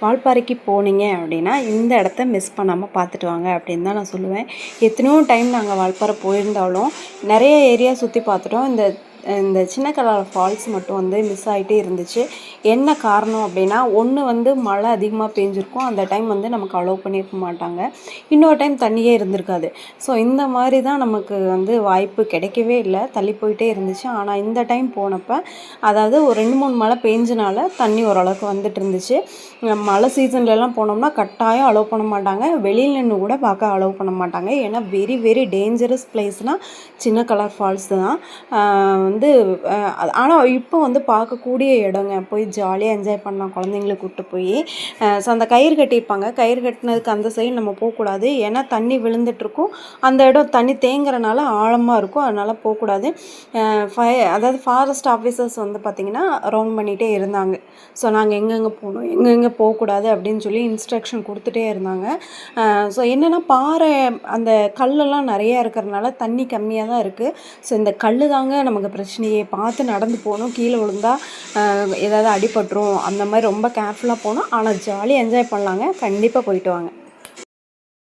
வால்பாறைக்கு போனீங்க அப்படின்னா இந்த இடத்த மிஸ் பண்ணாமல் பார்த்துட்டு வாங்க அப்படின்னு தான் நான் சொல்லுவேன். எத்தனையோ டைம் நாங்கள் வால்பாறை போயிருந்தாலும் நிறைய ஏரியா சுற்றி பார்த்துட்டோம். இந்த இந்த சின்ன கலால் ஃபால்ஸ் மட்டும் வந்து மிஸ் ஆகிட்டே இருந்துச்சு. என்ன காரணம் அப்படின்னா, ஒன்று வந்து மழை அதிகமாக பெஞ்சிருக்கும், அந்த டைம் வந்து நமக்கு அலோவ் பண்ணியிருக்க மாட்டாங்க. இன்னொரு டைம் தண்ணியே இருந்திருக்காது. ஸோ இந்த மாதிரி தான் நமக்கு வந்து வாய்ப்பு கிடைக்கவே இல்லை, தள்ளி போயிட்டே இருந்துச்சு. ஆனால் இந்த டைம் போனப்போ அதாவது ஒரு 2-3 மழை பெஞ்சனால தண்ணி ஓரளவுக்கு வந்துட்டு இருந்துச்சு. மழை சீசன்லலாம் போனோம்னா கட்டாயம் அலோவ் பண்ண மாட்டாங்க, வெளியில் நின்று கூட பார்க்க அலோவ் பண்ண மாட்டாங்க. ஏன்னா வெரி வெரி டேஞ்சரஸ் பிளேஸ்னால் சின்ன கலால் ஃபால்ஸ் தான் வந்து. ஆனால் இப்போ வந்து பார்க்கக்கூடிய இடங்க, போய் ஜாலியாக என்ஜாய் பண்ணலாம் குழந்தைங்கள கூப்பிட்டு போய். ஸோ அந்த கயிறு கட்டியிருப்பாங்க, கயிறு கட்டினதுக்கு அந்த சைடு நம்ம போகக்கூடாது, ஏன்னா தண்ணி விழுந்துட்டுருக்கும். அந்த இடம் தண்ணி தேங்குறனால ஆழமாக இருக்கும், அதனால் போகக்கூடாது. அதாவது ஃபாரஸ்ட் ஆஃபீஸர்ஸ் வந்து பார்த்திங்கன்னா ரவுண்ட் பண்ணிகிட்டே இருந்தாங்க. ஸோ நாங்கள் எங்கெங்கே போகணும், எங்கெங்கே போகக்கூடாது அப்படின்னு சொல்லி இன்ஸ்ட்ரக்ஷன் கொடுத்துட்டே இருந்தாங்க. ஸோ என்னென்னா பாறை அந்த கல்லெல்லாம் நிறையா இருக்கிறனால தண்ணி கம்மியாக தான் இருக்குது. ஸோ இந்த கல் தாங்க நமக்கு பிரச்சனையே. பார்த்து நடந்து போகணும், கீழே விழுந்தா ஏதாவது அடிபட்டுரும், அந்த மாதிரி ரொம்ப கேர்ஃபுல்லாக போகணும். ஆனால் ஜாலியாக என்ஜாய் பண்ணலாங்க. கண்டிப்பாக போயிட்டு வாங்க.